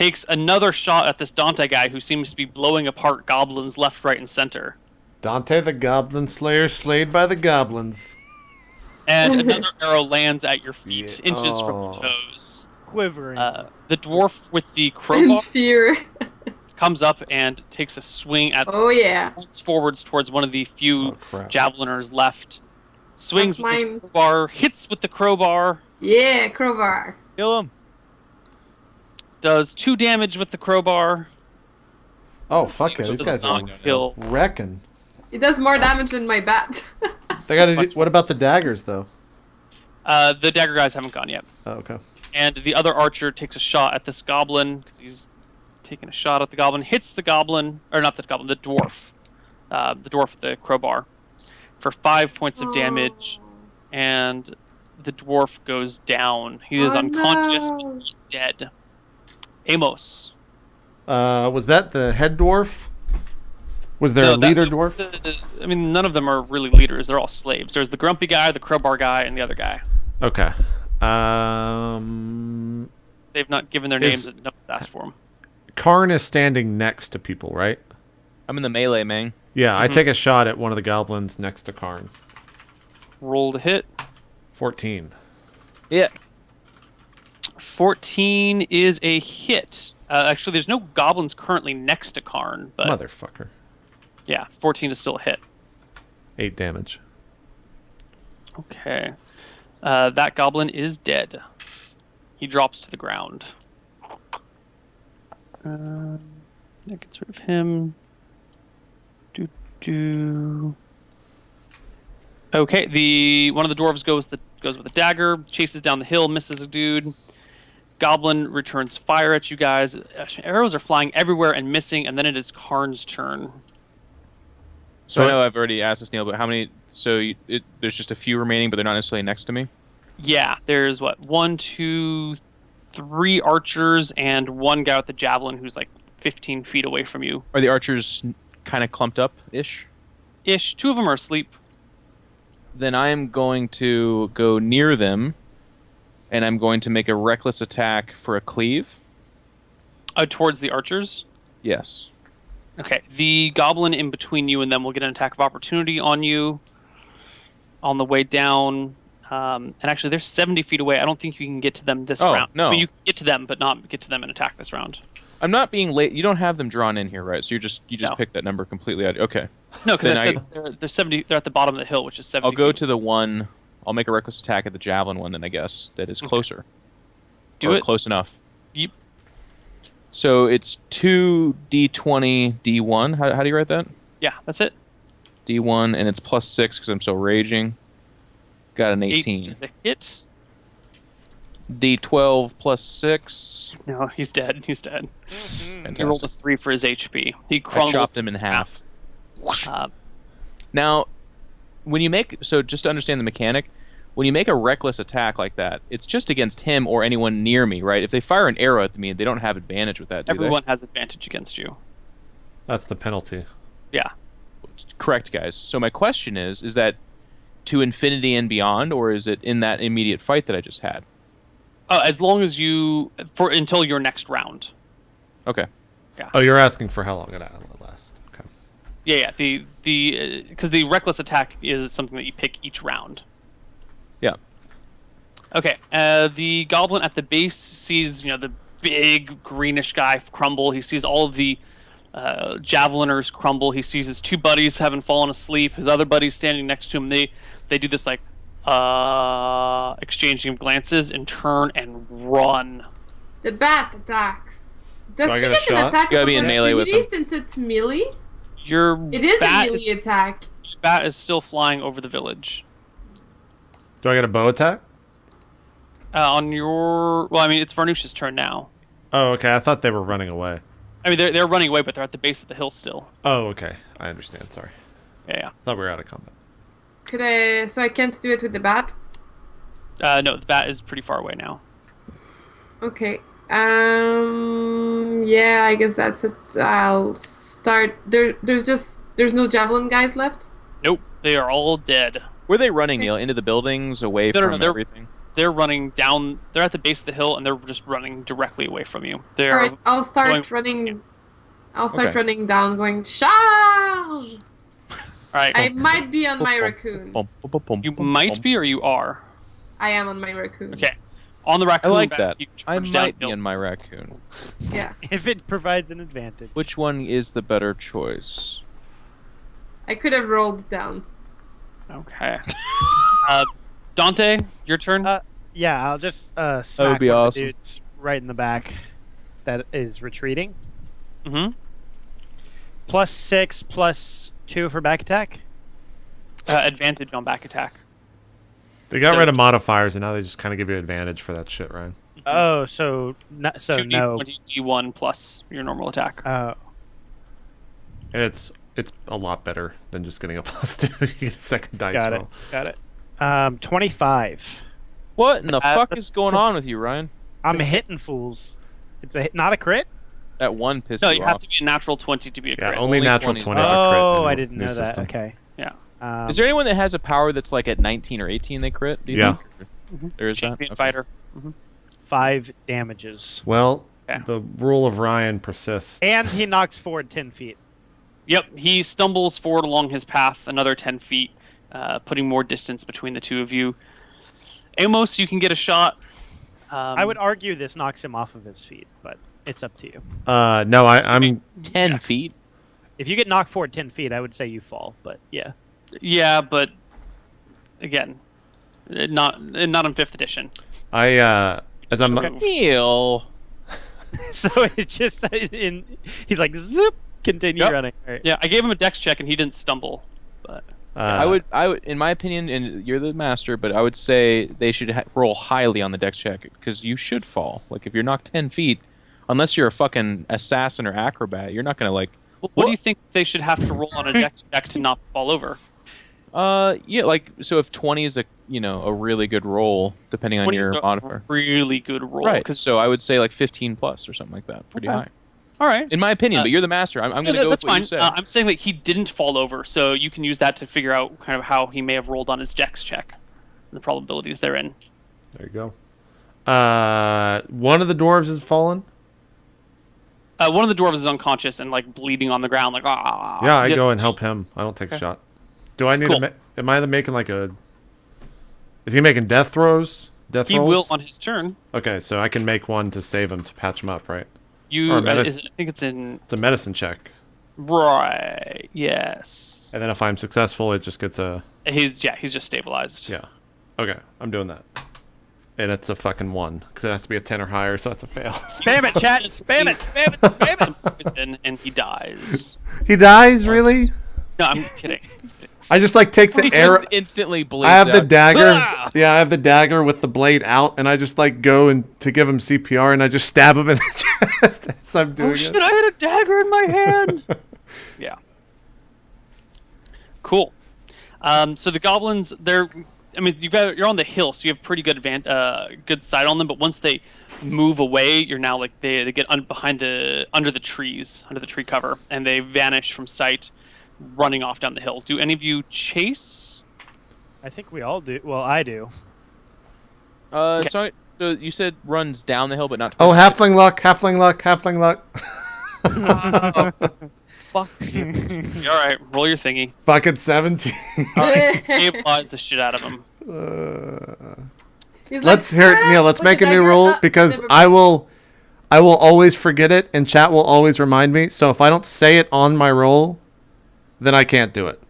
takes another shot at this Dante guy who seems to be blowing apart goblins left, right, and center. Dante the Goblin Slayer slayed by the goblins. And another arrow lands at your feet, Yeah. inches from your toes. Quivering. The dwarf with the In crowbar fear. comes up and takes a swing at Oh yeah. forwards towards one of the few javeliners left. Swings That's with mine. the crowbar, hits with the crowbar. Yeah, crowbar. Kill him. Does 2 damage with the crowbar. Oh, fuck it. Does These guys not are kill. wrecking. It does more damage than my bat. They gotta do, what about the daggers, though? The dagger guys haven't gone yet. Oh, okay. And the other archer takes a shot at this goblin, because he's taking a shot at the goblin, hits the goblin, or not the goblin, the dwarf. The dwarf with the crowbar. For 5 points of damage, and the dwarf goes down. He is unconscious, no. dead. Amos. Was that the head dwarf? Was there a leader dwarf? I mean, none of them are really leaders. They're all slaves. There's the grumpy guy, the crowbar guy, and the other guy. Okay. They've not given their names and no one's asked for them. Karn is standing next to people, right? I'm in the melee, man. Yeah, I take a shot at one of the goblins next to Karn. Roll to hit. 14. Yeah. 14 is a hit. Actually, there's no goblins currently next to Karn, but Motherfucker. yeah, 14 is still a hit. 8 damage. Okay. That goblin is dead. He drops to the ground. That gets rid of him. Okay, one of the dwarves goes with a dagger, chases down the hill, misses a dude. Goblin returns fire at you guys. Arrows are flying everywhere and missing, and then it is Karn's turn. So I know I've already asked this, Neil, but how many? So there's just a few remaining, but they're not necessarily next to me. Yeah, there's 1, 2, 3 archers and one guy with the javelin who's like 15 feet away from you. Are the archers kind of clumped up-ish? Ish. 2 of them are asleep. Then I am going to go near them, and I'm going to make a reckless attack for a cleave. Towards the archers? Yes. Okay, the goblin in between you and them will get an attack of opportunity on you on the way down. And actually, they're 70 feet away. I don't think you can get to them this round. No. I mean, you can get to them, but not get to them and attack this round. I'm not being late. You don't have them drawn in here, right? So you just No. picked that number completely out. Okay. No, because I Then said they're 70. They're at the bottom of the hill, which is 70. I'll go feet. to the one. I'll make a reckless attack at the javelin one. Then I guess that is closer. Do or it. Close enough. Yep. So it's 2d20 d1. How do you write that? Yeah, that's it. D1, and it's +6 because I'm so raging. Got an 18. 8 is a hit. D12 +6. No, he's dead. He's dead. He Fantastic. rolled a 3 for his HP. He I crumbles. chopped him in half. Now, when you make... So just to understand the mechanic, when you make a reckless attack like that, it's just against him or anyone near me, right? If they fire an arrow at me, they don't have advantage with that, do Everyone has advantage against you. That's the penalty. Yeah. they? Correct, guys. So my question is that to infinity and beyond, or is it in that immediate fight that I just had? As long as you... until your next round. Okay. Oh, you're asking for how long it lasts. Okay. Yeah. Because the reckless attack is something that you pick each round. Yeah. Okay. The goblin at the base sees, the big greenish guy crumble. He sees all of the javeliners crumble. He sees his 2 buddies having fallen asleep. His other buddies standing next to him. They do this exchanging of glances and turn and run. The bat attacks. Does Do I she get a get an shot? attack Gotta of be in melee with opportunity him. since it's melee? It is a melee attack. Bat is still flying over the village. Do I get a bow attack? On your... Well, I mean, it's Varnusha's turn now. Oh, okay. I thought they were running away. I mean, they're running away, but they're at the base of the hill still. Oh, okay. I understand. Sorry. Yeah. I thought we were out of combat. So I can't do it with the bat? No, the bat is pretty far away now. Okay. Yeah, I guess that's it. I'll start. There's no javelin guys left? Nope, they are all dead. Were they running, Neil, into the buildings, away from everything? they're running down. They're at the base of the hill, and they're just running directly away from you. They're All right, I'll start going- running. I'll start Okay. running down, going charge. all right. I might be on my raccoon. You might be, or you are. I am on my raccoon. Okay. On the I raccoon, like back, that. you I charge might be downhill. in my raccoon. Yeah, If it provides an advantage. Which one is the better choice? I could have rolled down. Okay. Dante, your turn. Yeah, I'll just smack would be one of awesome. the dudes right in the back that is retreating. Mm-hmm. +6, +2 for back attack. Advantage on back attack. They got So rid of it's- modifiers, and now they just kind of give you advantage for that shit, Ryan. Oh, so no. 2d20 d1 plus your normal attack. Oh, And it's a lot better than just getting a +2. You get a second dice got roll. it. Got it. 25. What in the fuck that's- is going on with you, Ryan? I'm hitting fools. It's not a crit. That one pissed No, you you have off. to be a natural 20 to be a Yeah, crit. only Only natural 20s. 20s are crit. Oh, in I the didn't new know that. system. Okay. Yeah. Is there anyone that has a power that's like at 19 or 18 they crit? Do you Yeah. think? There is that? Champion Okay. fighter. 5 damages, Well, Okay. the rule of Ryan persists. and he knocks forward 10 feet. Yep, he stumbles forward along his path another 10 feet, putting more distance between the two of you. Amos, you can get a shot. I would argue this knocks him off of his feet, but it's up to you. No, I'm 10 feet? If you get knocked forward 10 feet, I would say you fall, but yeah. Yeah, but again, not in 5th edition. as I'm Okay. Neal. So it just he's like zip, continue Yep. running. All right. Yeah, I gave him a dex check and he didn't stumble. But I would, in my opinion, and you're the master, but I would say they should roll highly on the dex check because you should fall. Like if you're knocked 10 feet, unless you're a fucking assassin or acrobat, you're not gonna like. what do you think they should have to roll on a dex check to not fall over? Yeah, like so if 20 is a a really good roll, depending on 20 your is a modifier. really good roll. Right. 'cause- So I would say like 15 plus or something like that. Pretty Okay. high, all right. in my opinion. But you're the master. I'm Yeah, gonna go that's with what fine. you say. I'm saying that he didn't fall over, so you can use that to figure out kind of how he may have rolled on his dex check, and the probabilities therein. There you go. One of the dwarves has fallen. One of the dwarves is unconscious and like bleeding on the ground, like ah. Yeah, I The go other and two- help him. I don't take a Okay. shot. Do I need Cool. to? Am I making like a? Is he making death throws? Death He rolls? will on his turn. Okay, so I can make one to save him to patch him up, right? You, Or I medicine. think it's in It's a medicine check, right. Yes. and then if I'm successful, it just gets a. He's just stabilized. Yeah. Okay, I'm doing that. And it's a fucking 1 because it has to be a 10 or higher, so it's a fail. Spam it, chat. Spam it. Spam it. Spam it. Poison, and he dies. He dies, really? No, I'm kidding. I just like take He the arrow. just instantly bleeds I have the out. dagger. Ah! Yeah, I have the dagger with the blade out, and I just like go and to give him CPR, and I just stab him in the chest as I'm doing Oh shit! it. I had a dagger in my hand. Yeah. Cool. So the goblins, you're on the hill, so you have pretty good good sight on them. But once they move away, you're now like they get under the trees, under the tree cover, and they vanish from sight, running off down the hill. Do any of you chase? I think we all do. Well, I do. Sorry. So you said runs down the hill, but not. Oh, halfling luck, halfling luck, halfling luck. Fuck. All right, roll your thingy. Fucking 17. Stabilize the shit out of him. He's Let's like, hear "Ah, Neil. Let's put make the a new dagger rule up." because Never I mind. will always forget it, and chat will always remind me. So if I don't say it on my roll, then I can't do it.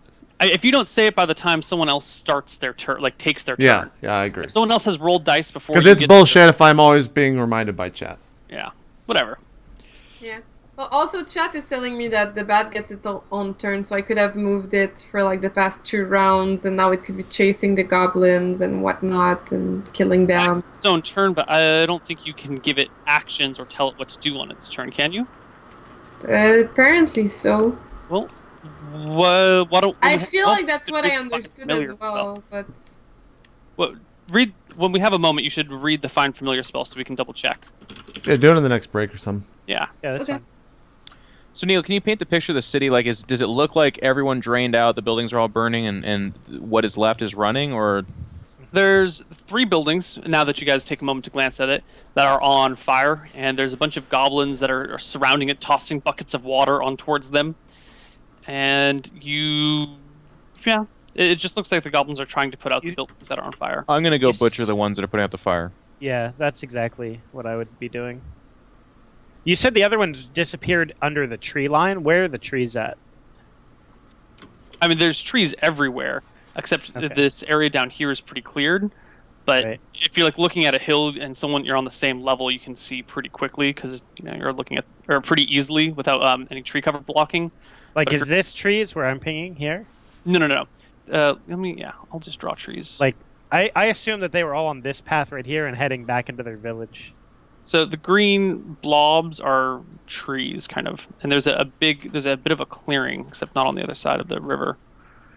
If you don't say it by the time someone else starts their turn, like takes their Yeah, turn. yeah, I agree. If someone else has rolled dice before Because you it's get bullshit if I'm always being reminded by chat. Yeah, whatever. Yeah. Well, also, chat is telling me that the bat gets its own turn, so I could have moved it for like the past 2 rounds, and now it could be chasing the goblins and whatnot and killing them. It's its own turn, but I don't think you can give it actions or tell it what to do on its turn, can you? Apparently so. Well, why don't I feel well, like that's what I read the understood familiar as well, but Well, read when we have a moment. You should read the find familiar spell so we can double check. Yeah, do it in the next break or something. Yeah. Yeah, that's Okay. fine. So Neil, can you paint the picture of the city? Like, does it look like everyone drained out, the buildings are all burning, and what is left is running, or There's 3 buildings, now that you guys take a moment to glance at it, that are on fire, and there's a bunch of goblins that are surrounding it, tossing buckets of water on towards them. And yeah, it just looks like the goblins are trying to put out the buildings that are on fire. I'm gonna go Yes. butcher the ones that are putting out the fire. Yeah, that's exactly what I would be doing. You said the other ones disappeared under the tree line. Where are the trees at? I mean, there's trees everywhere, except Okay. this area down here is pretty cleared. But Right. if you're like looking at a hill and you're on the same level, you can see pretty quickly because you're looking at or pretty easily without any tree cover blocking. Like, But is this trees where I'm pinging here? No. I'll just draw trees. Like, I assume that they were all on this path right here and heading back into their village. So the green blobs are trees, kind of, and there's a bit of a clearing, except not on the other side of the river.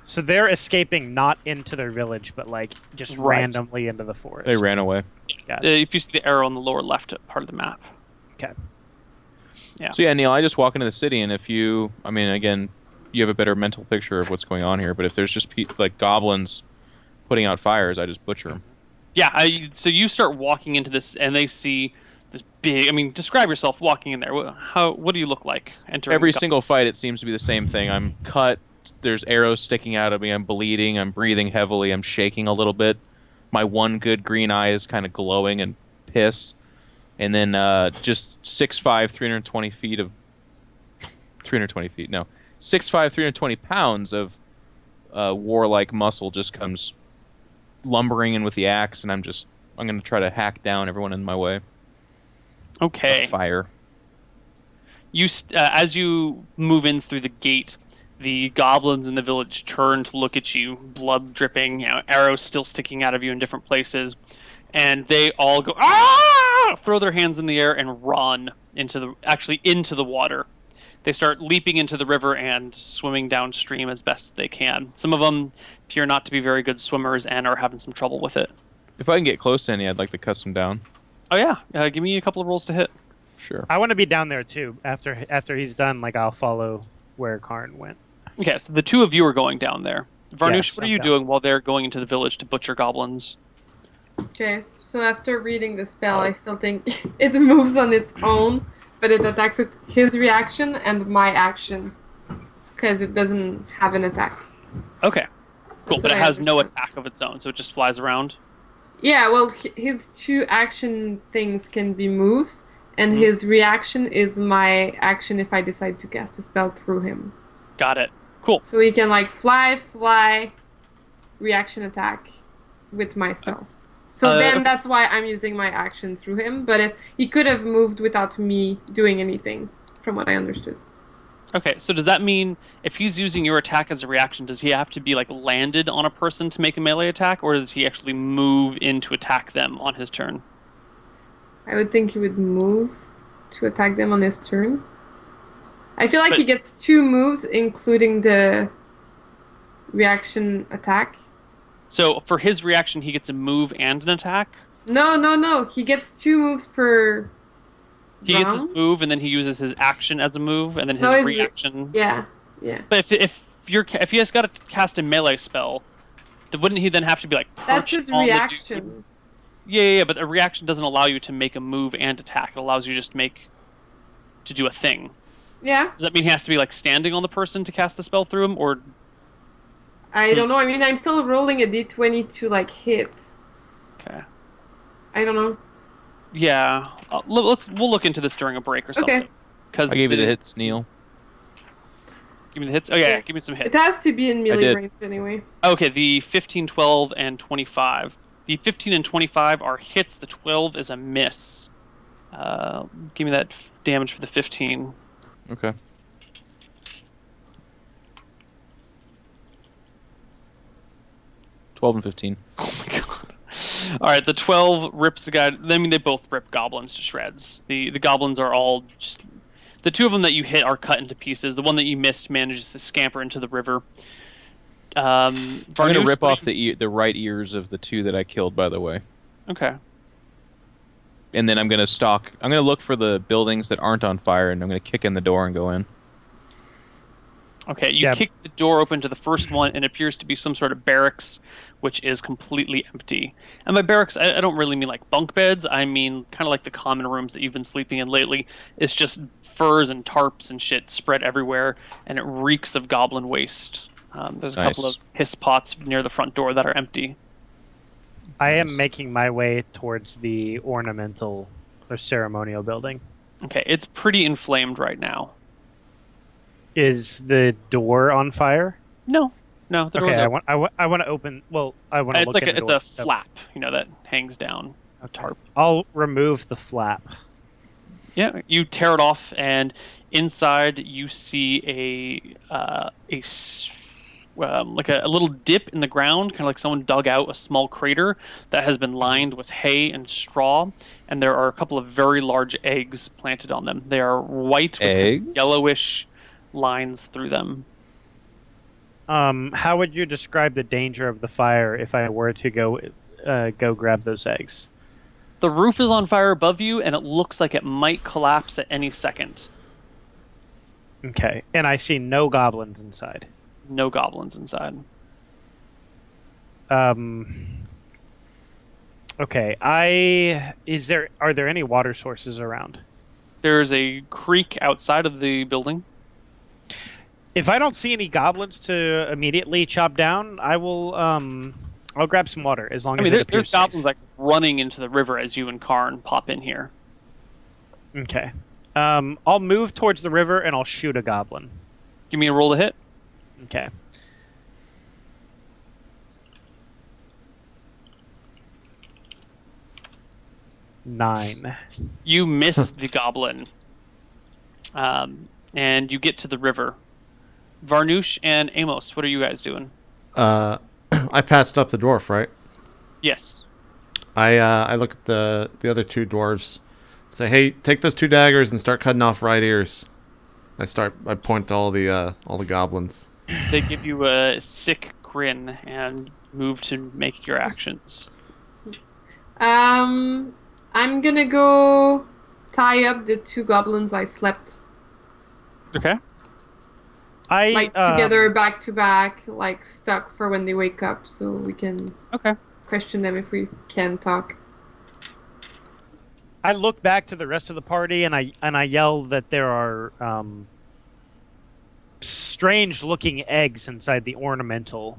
So they're escaping not into their village, but like just Right. randomly into the forest. They ran away. Got it. If you see the arrow on the lower left part of the map. Okay. Yeah. So yeah, Neil, I just walk into the city, and if you, I mean, again, you have a better mental picture of what's going on here. But if there's just like goblins putting out fires, I just butcher them. Yeah, so you start walking into this, and they see this big. I mean, describe yourself walking in there. What do you look like entering? Every single fight, it seems to be the same thing. I'm cut. There's arrows sticking out of me. I'm bleeding. I'm breathing heavily. I'm shaking a little bit. My one good green eye is kind of glowing and piss. And then just 6'5", 320 feet of 320 feet. No, 6'5", 320 pounds of warlike muscle just comes lumbering in with the axe, and I'm going to try to hack down everyone in my way. Okay. Fire. As you move in through the gate, the goblins in the village turn to look at you, blood dripping, arrows still sticking out of you in different places, and they all go throw their hands in the air and run into the water. They start leaping into the river and swimming downstream as best they can. Some of them appear not to be very good swimmers and are having some trouble with it. If I can get close to any, I'd like to cut them down. Oh yeah, give me a couple of rolls to hit. Sure. I want to be down there too. After he's done, like I'll follow where Karn went. Okay, so the 2 of you are going down there. Varnush, Yes, what are I'm you down. doing while they're going into the village to butcher goblins? Okay, so after reading the spell, I still think it moves on its own, but it attacks with his reaction and my action, because it doesn't have an attack. Okay, cool, That's but it what I has no understand. attack of its own, so it just flies around. Yeah, well, his 2 action things can be moves, and Mhm. his reaction is my action if I decide to cast a spell through him. Got it. Cool. So he can like fly, reaction attack with my spell. So then that's why I'm using my action through him, but he could have moved without me doing anything, from what I understood. Okay, so does that mean if he's using your attack as a reaction, does he have to be like landed on a person to make a melee attack, or does he actually move in to attack them on his turn? I would think he would move to attack them on his turn. I feel like But- he gets 2 moves, including the reaction attack. So for his reaction, he gets a move and an attack. No. He gets 2 moves per He gets his round? move, and then he uses his action as a move, and then his No, his reaction. Yeah. But if he has got to cast a melee spell, wouldn't he then have to be like perched That's his on the dude? reaction. Yeah, but a reaction doesn't allow you to make a move and attack. It allows you just to do a thing. Yeah. Does that mean he has to be like standing on the person to cast the spell through him, or I don't know. I mean, I'm still rolling a d20 to like hit. okay? I don't know. Yeah, we'll look into this during a break or something. Okay. Because I gave you the hits, Neil. Give me the hits. Oh yeah, Yeah. give me some It hits. has to be in melee did. range anyway. Okay, the 15, 12, and 25. The 15 and 25 are hits. The 12 is a miss. Give me that damage for the 15. Okay. $12 and 15. Oh my god. All right, the 12 rips the guy. I mean, they both rip goblins to shreds. The goblins are all just. The 2 of them that you hit are cut into pieces. The one that you missed manages to scamper into the river. I'm going to Varnush, rip what off do you- the right ears of the 2 that I killed, by the way. Okay. And then I'm going to stalk. I'm going to look for the buildings that aren't on fire, and I'm going to kick in the door and go in. Okay, you Yeah. kick the door open to the first one, and it appears to be some sort of barracks, which is completely empty. And by barracks, I don't really mean like bunk beds. I mean kind of like the common rooms that you've been sleeping in lately. It's just furs and tarps and shit spread everywhere, and it reeks of goblin waste. There's a couple of Nice. piss pots near the front door that are empty. I am Nice. making my way towards the ornamental or ceremonial building. Okay, it's pretty inflamed right now. Is the door on fire? No, the door's Okay, open. I want to open. Well, I want to It's look like in the it's door. a flap, that hangs down. A tarp. I'll remove the flap. Yeah, you tear it off, and inside you see like a little dip in the ground, kind of like someone dug out a small crater that has been lined with hay and straw, and there are a couple of very large eggs planted on them. They are white with kind Eggs? of yellowish lines through them. How would you describe the danger of the fire if I were to go grab those eggs? The roof is on fire above you, and it looks like it might collapse at any second. Okay, and I see no goblins inside. No goblins inside. Okay, are there any water sources around? There's a creek outside of the building. If I don't see any goblins to immediately chop down, I'll grab some water as long I as mean, it there's appears safe. goblins like running into the river as you and Karn pop in here. Okay. I'll move towards the river and I'll shoot a goblin. Give me a roll to hit. Okay. Nine. You miss the goblin, and you get to the river. Varnoosh and Amos, what are you guys doing? I patched up the dwarf, right? Yes. I look at the other two dwarves, say, "Hey, take those two daggers and start cutting off right ears." I point to all the goblins. They give you a sick grin and move to make your actions. I'm gonna go tie up the two goblins I slept Okay. together back to back, like stuck for when they wake up, so we can Okay. question them if we can talk. I look back to the rest of the party and I yell that there are strange looking eggs inside the ornamental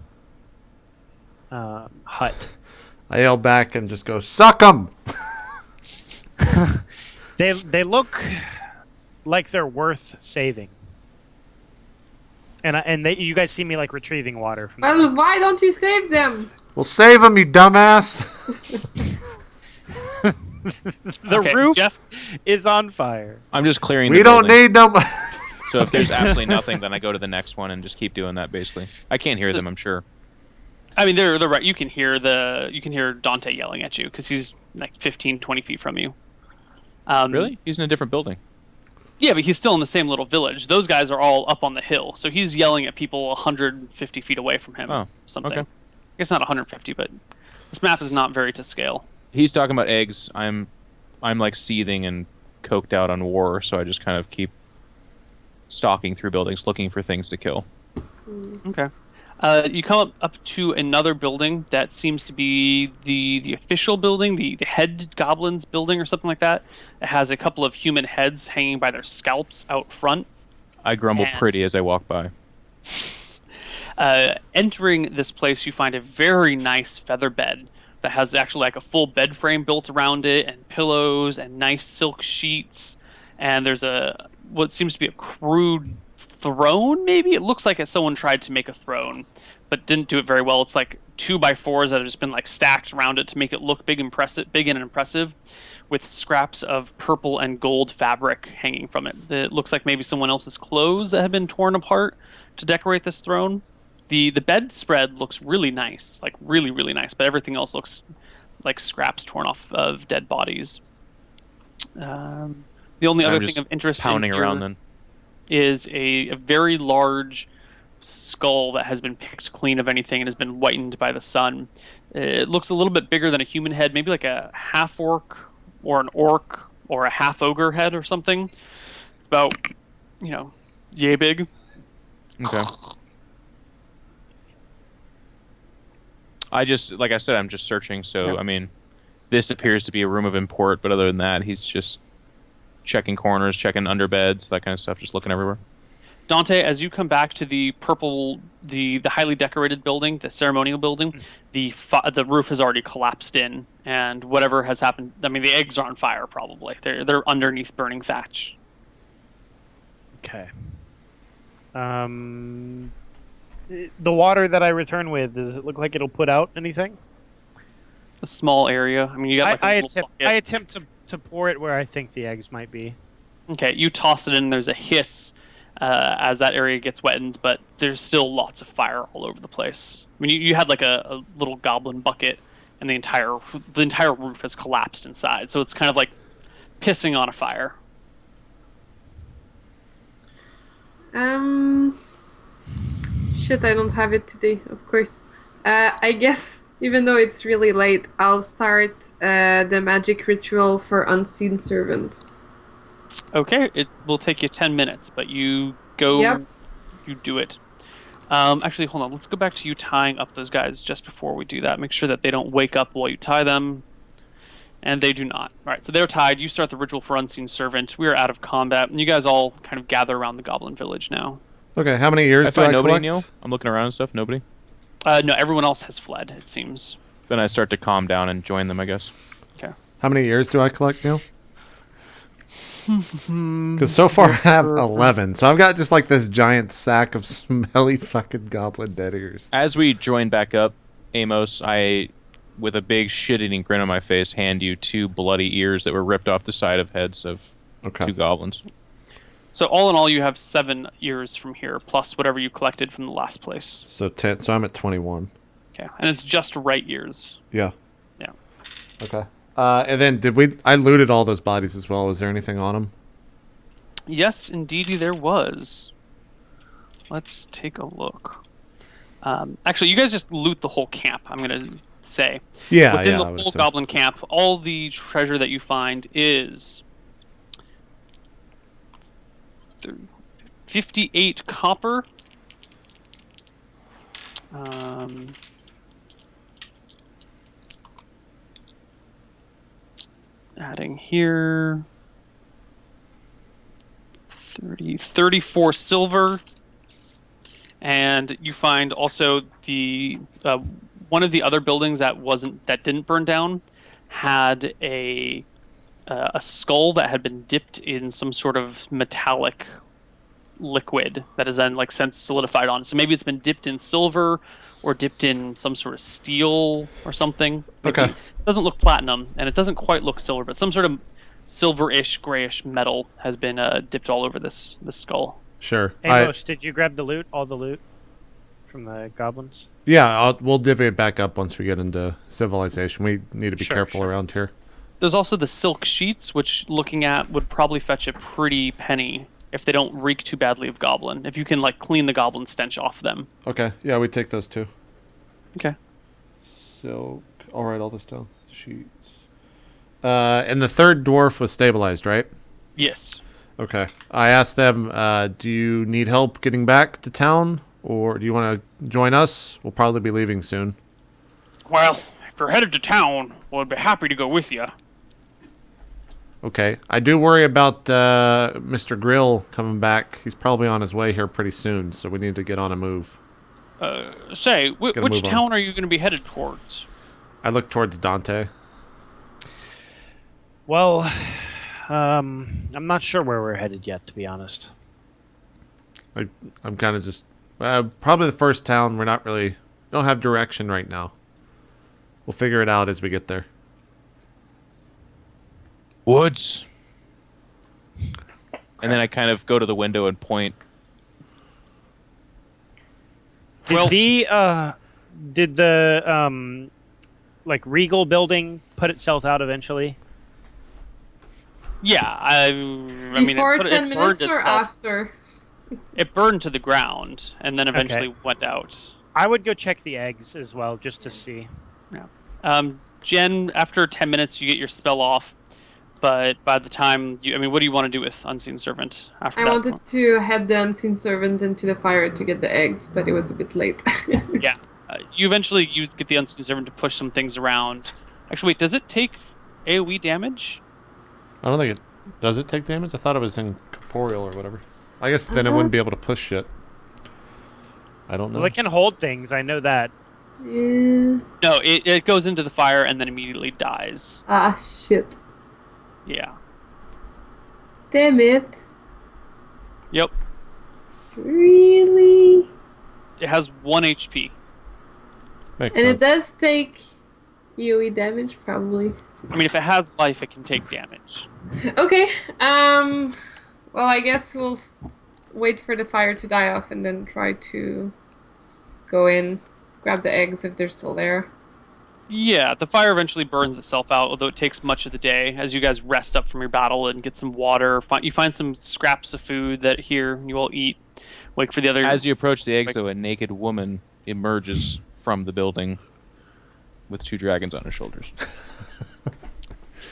hut. I yell back and just go, "Suck 'em!" They look like they're worth saving. And you guys see me like retrieving water from Well, why don't you save them? Well, save 'em, you dumbass! the Okay, roof Jeff. is on fire. I'm just clearing. We the don't building. need no. So if there's absolutely nothing, then I go to the next one and just keep doing that. Basically, I can't hear So- them. I'm sure. I mean, they're right. You can hear Dante yelling at you because he's like 15, 20 feet from you. Really? He's in a different building. Yeah, but he's still in the same little village. Those guys are all up on the hill, so he's yelling at people 150 feet away from him. Oh, something. okay. I guess not 150, but this map is not very to scale. He's talking about eggs. I'm like seething and coked out on war, so I just kind of keep stalking through buildings, looking for things to kill. Okay. You come up to another building that seems to be the official building, the head goblins building or something like that. It has a couple of human heads hanging by their scalps out front. I grumble And- pretty as I walk by. Entering this place, you find a very nice feather bed that has actually like a full bed frame built around it, and pillows and nice silk sheets. And there's what seems to be a crude throne. Maybe it looks like someone tried to make a throne, but didn't do it very well. It's like 2x4s that have just been like stacked around it to make it look big and impressive, with scraps of purple and gold fabric hanging from it. It looks like maybe someone else's clothes that have been torn apart to decorate this throne. The bedspread looks really nice, like really, really nice, but everything else looks like scraps torn off of dead bodies. The only I'm other just thing of interest in Pounding here around then. is a very large skull that has been picked clean of anything and has been whitened by the sun. It looks a little bit bigger than a human head, maybe like a half orc or an orc or a half ogre head or something. It's about, yay big. Okay. Like I said, I'm just searching. So Yeah. I mean, this appears to be a room of import, but other than that, he's just checking corners, checking under beds, that kind of stuff, just looking everywhere. Dante, as you come back to the highly decorated building, the ceremonial building, the roof has already collapsed in, and whatever has happened. I mean, the eggs are on fire. Probably they're underneath burning thatch. Okay. The water that I return with, does it look like it'll put out anything? A small area. I mean, you got like a little bucket. I attempt to pour it where I think the eggs might be. Okay, you toss it in. There's a hiss as that area gets wetted, but there's still lots of fire all over the place. I mean, you had like a little goblin bucket, and the entire roof has collapsed inside. So it's kind of like pissing on a fire. Shit, I don't have it today, of course. I guess, even though it's really late, I'll start the magic ritual for Unseen Servant. Okay, it will take you 10 minutes, but you go, Yep. you do it. Actually, hold on. Let's go back to you tying up those guys just before we do that. Make sure that they don't wake up while you tie them. And they do not. All right, so they're tied. You start the ritual for Unseen Servant. We are out of combat, and you guys all kind of gather around the Goblin Village now. Okay, how many ears I do I find nobody, collect? Neil. I'm looking around and stuff. Nobody. No, everyone else has fled, it seems. Then I start to calm down and join them, I guess. Okay. How many ears do I collect, Neil? Because so far I have 11, so I've got just like this giant sack of smelly fucking goblin dead ears. As we join back up, Amos, I, with a big shit-eating grin on my face, hand you 2 bloody ears that were ripped off the side of heads of 2 goblins. So all in all, you have 7 ears from here, plus whatever you collected from the last place. So 10. So I'm at 21. Okay, and it's just right ears. Yeah. Yeah. Okay. And then I looted all those bodies as well. Was there anything on them? Yes, indeedy there was. Let's take a look. Actually, you guys just loot the whole camp, I'm going to say. Yeah, Within yeah, the I would whole assume. goblin camp, all the treasure that you find is 58 copper. Adding here 34 silver, and you find also the one of the other buildings that didn't burn down had a skull that had been dipped in some sort of metallic liquid that is then like since solidified on. So maybe it's been dipped in silver or dipped in some sort of steel or something. Okay. It doesn't look platinum, and it doesn't quite look silver, but some sort of silverish, grayish metal has been dipped all over this skull. Sure. Amos, did you grab the loot? All the loot from the goblins? Yeah, we'll divvy it back up once we get into civilization. We need to be careful sure. around here. There's also the silk sheets, which looking at would probably fetch a pretty penny if they don't reek too badly of goblin. If you can like clean the goblin stench off them. Okay. Yeah, we take those too. Okay. Silk. All right, all this down. Sheets. And the third dwarf was stabilized, right? Yes. Okay. I asked them, do you need help getting back to town? Or do you want to join us? We'll probably be leaving soon. Well, if you're headed to town, we'll be happy to go with you. Okay. I do worry about Mr. Grill coming back. He's probably on his way here pretty soon, so we need to get on a move. Say, which move on. town are you going to be headed towards? I look towards Dante. Well, I'm not sure where we're headed yet, to be honest. I'm kind of just... probably the first town. We're not really... don't have direction right now. We'll figure it out as we get there. Woods. And then I kind of go to the window and point. Did the like Regal building put itself out eventually? Yeah, I mean, Before 10 it burned minutes or itself. after? It burned to the ground and then eventually went out. I would go check the eggs as well, just to see. Jen, after 10 minutes, you get your spell off. But by the time you, I mean, what do you want to do with Unseen Servant after I that? wanted to head the unseen servant into the fire to get the eggs, but it was a bit late. Yeah. You eventually get the Unseen Servant to push some things around. Actually, wait, does it take AoE damage? I don't think it does. It take damage? I thought it was incorporeal or whatever. I guess then it wouldn't be able to push shit. I don't know. Well, it can hold things. I know that. Yeah. No, it goes into the fire and then immediately dies. Ah, shit. Yeah. Damn it. Yep. Really? It has 1 HP. Makes And sense. it does take AoE damage, probably. I mean, if it has life, it can take damage. Okay. Well, I guess we'll wait for the fire to die off and then try to go in, grab the eggs if they're still there. Yeah, the fire eventually burns itself out, although it takes much of the day. As you guys rest up from your battle and get some water, you find some scraps of food that here you all eat. Wait for the other. As you approach the eggs, though, a naked woman emerges from the building with 2 dragons on her shoulders.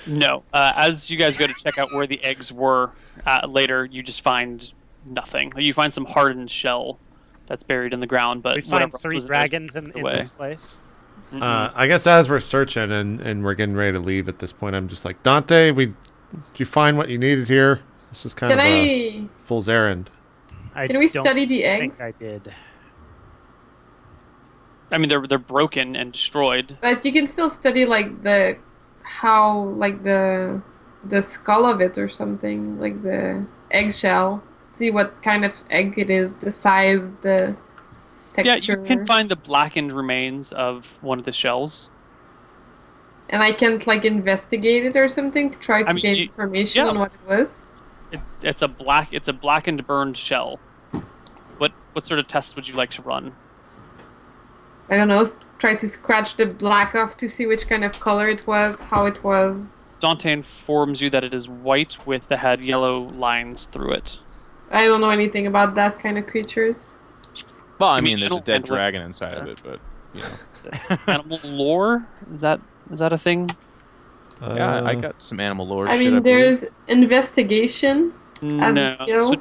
No. As you guys go to check out where the eggs were later, you just find nothing. You find some hardened shell that's buried in the ground, but We find whatever else 3 was there dragons in away. this place. I guess as we're searching and we're getting ready to leave at this point, I'm just like, Dante, did you find what you needed here? This is kind Can of a fool's errand. Can we study the eggs? I think I did. I mean, they're broken and destroyed. But you can still study like the skull of it or something, like the eggshell. See what kind of egg it is, the size, the texture. Yeah, you can find the blackened remains of one of the shells. And I can't like investigate it or something to try to mean, get information yeah. on what it was. It's a blackened, burned shell. What sort of test would you like to run? I don't know. Try to scratch the black off to see which kind of color it was, how it was. Dante informs you that it is white with the head yellow lines through it. I don't know anything about that kind of creatures. Well, I Give me mean, there's a general dead handling. dragon inside of it, but, you know. Is it animal lore? Is that a thing? Yeah, I got some animal lore I shit, mean, I believe. there's investigation. As a No, skill?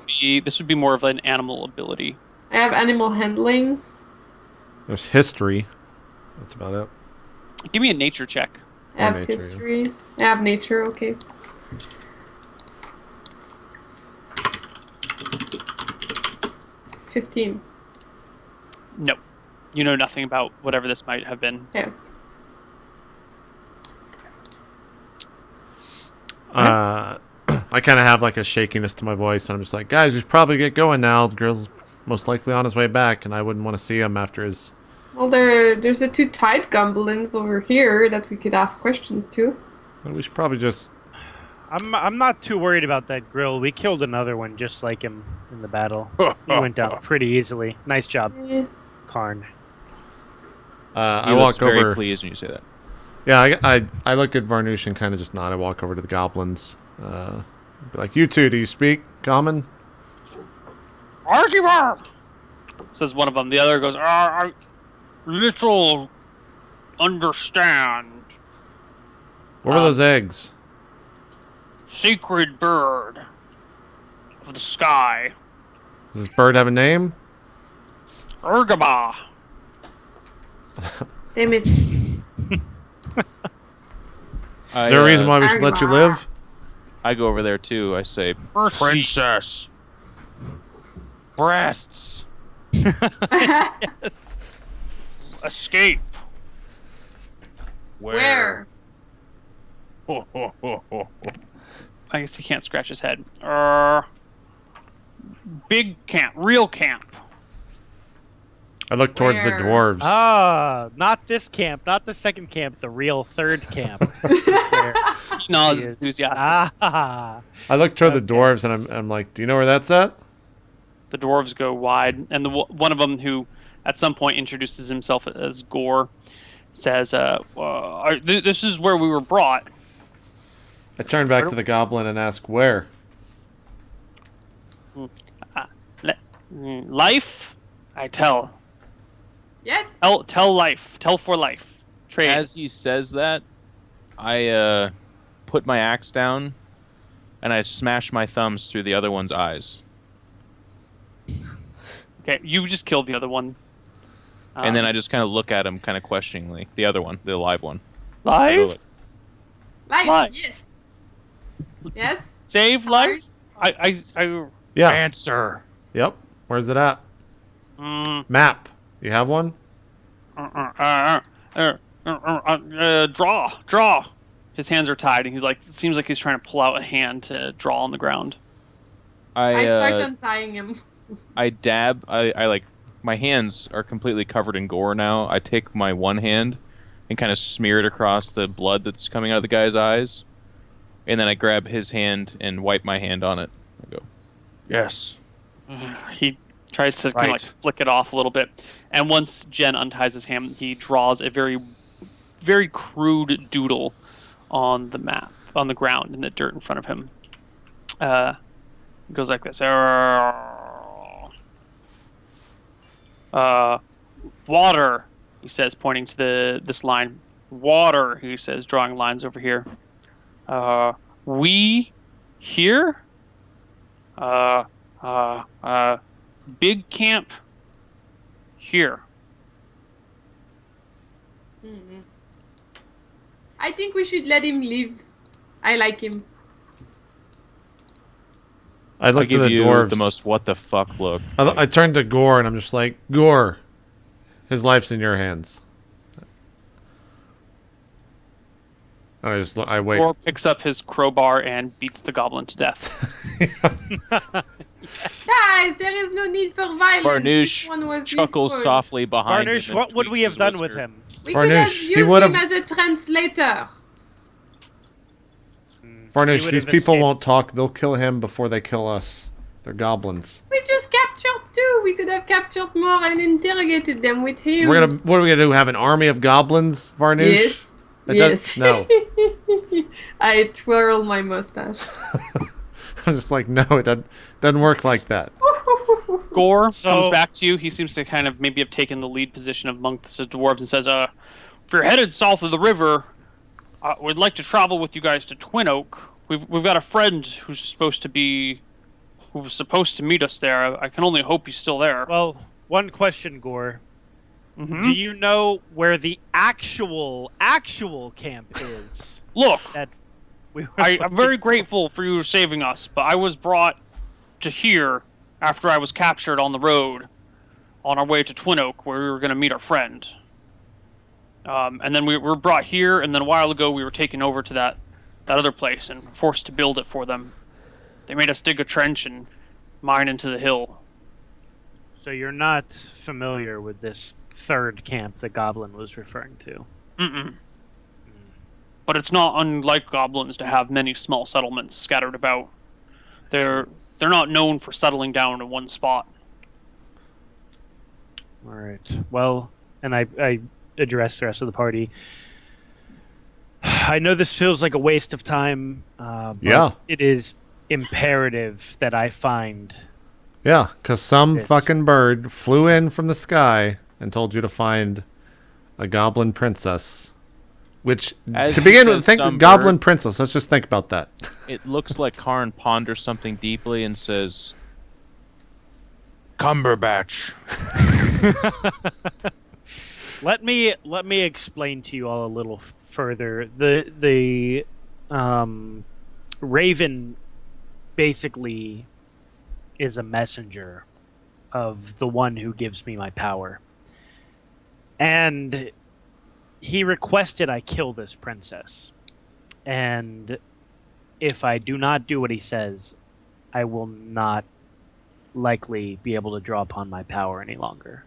this would be more of an animal ability. I have animal handling. There's history. That's about it. Give me a nature check. I have nature, yeah. history. I have nature, okay. $15. No, you know nothing about whatever this might have been. Yeah. I kind of have like a shakiness to my voice, and I'm just like, guys, we should probably get going now. The girl's most likely on his way back, and I wouldn't want to see him after his... Well, there's the 2 tide goblins over here that we could ask questions to. We should probably just... I'm not too worried about that grill. We killed another one just like him in the battle. He went down pretty easily. Nice job, Eh, Karn. I He looks walk very over... pleased when you say that. Yeah, I look at Varnoosh and kind of just nod. I walk over to the goblins. Be like, you two, do you speak common? Argument! Says one of them. The other goes, I little understand. What were those eggs? Sacred bird of the sky. Does this bird have a name? Urgaba. damn it. Is there a reason why we should let you live? I go over there too. I say, Princess. Breasts. Escape. Where? I guess he can't scratch his head. Big camp. Real camp. I look towards the Where? dwarves. Ah, not this camp, not the second camp, the real third camp. Where- He nods He is- enthusiastic. Ah, I look toward the Okay. dwarves, and I'm like, do you know where that's at? The dwarves go wide, and one of them, who at some point introduces himself as Gore, says, "This is where we were brought." I turn back to the goblin and ask, where? Life, I tell. Yes. Tell life. Tell for life. Trade. As he says that, I put my axe down, and I smash my thumbs through the other one's eyes. Okay, you just killed the other one. And then I just kind of look at him kind of questioningly. The other one, the live one. Life? Life, Life. yes. Yes. Save lives? I Yeah. Answer. Yep. Where's it at? mm, Map. You have one? draw. His hands are tied, and it seems like he's trying to pull out a hand to draw on the ground. I start untying him. I dab. I like. My hands are completely covered in gore now. I take my one hand and kind of smear it across the blood that's coming out of the guy's eyes. And then I grab his hand and wipe my hand on it. I go, yes. He tries to kind of flick it off a little bit. And once Jen unties his hand, he draws a very, very crude doodle on the map, on the ground, in the dirt in front of him. It goes like this. Water, he says, pointing to this line. Water, he says, drawing lines over here. We here? Big camp here. Mm-hmm. I think we should let him live. I like him. I I looked to give the you dwarves. the most what the fuck look. I turned to Gore and I'm just like, Gore, his life's in your hands. I wait. Thor picks up his crowbar and beats the goblin to death. Guys, there is no need for violence. This one Barnoosh was chuckles useful. softly behind him. Varnish, and what would we tweaks have his done with whisker. him? We could have Varnish, he used would've- him as a translator. Varnish, He would these have people escaped. won't talk. They'll kill him before they kill us. They're goblins. We just captured two. We could have captured more and interrogated them with him. What are we gonna do? Have an army of goblins, Varnish? Yes. That Yes. does- no. I twirl my mustache. I'm just like, no, it doesn't work like that. Gore So- comes back to you. He seems to kind of maybe have taken the lead position amongst the dwarves and says, if you're headed south of the river, we'd like to travel with you guys to Twin Oak. We've got a friend who's supposed to meet us there. I can only hope he's still there. Well, one question, Gore. Mhm. Do you know where the actual camp is? Look, That we were I'm looking very for? grateful for you saving us, but I was brought to here after I was captured on the road on our way to Twin Oak, where we were going to meet our friend. And then we were brought here, and then a while ago we were taken over to that other place and forced to build it for them. They made us dig a trench and mine into the hill. So you're not familiar with this third camp the goblin was referring to? Mm-mm. But it's not unlike goblins to have many small settlements scattered about. They're not known for settling down in one spot. All right. Well, and I address the rest of the party. I know this feels like a waste of time. But Yeah. it is imperative that I find. Yeah, because some Yes. fucking bird flew in from the sky and told you to find a goblin princess. Which, As to he begin with, says think some goblin bird- princess. Let's just think about that. It looks like Karn ponders something deeply and says, Cumberbatch. Let me explain to you all a little further. The Raven basically is a messenger of the one who gives me my power. And he requested I kill this princess. And if I do not do what he says, I will not likely be able to draw upon my power any longer.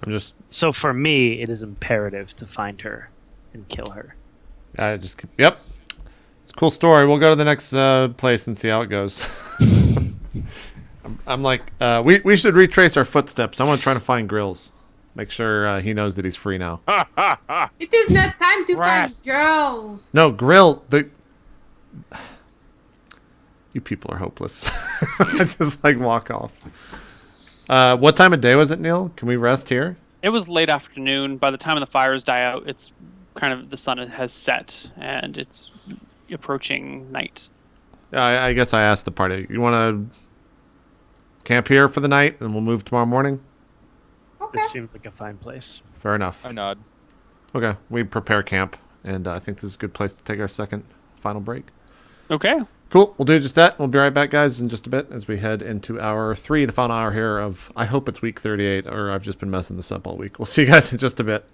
I'm just, So for me, it is imperative to find her and kill her. yep. It's a cool story. We'll go to the next place and see how it goes. I'm like, we should retrace our footsteps. I want to try to find Grills. Make sure he knows that he's free now. It is not time to Rats. find girls. No, Grill. You people are hopeless. I just like walk off. What time of day was it, Neil? Can we rest here? It was late afternoon. By the time the fires die out, it's kind of the sun has set and it's approaching night. I guess I asked the party. You want to camp here for the night, and we'll move tomorrow morning? Okay. This seems like a fine place. Fair enough. I nod. Okay, we prepare camp, and I think this is a good place to take our second final break. Okay. Cool. We'll do just that. We'll be right back, guys, in just a bit as we head into hour 3, the final hour here of, I hope it's week 38, or I've just been messing this up all week. We'll see you guys in just a bit.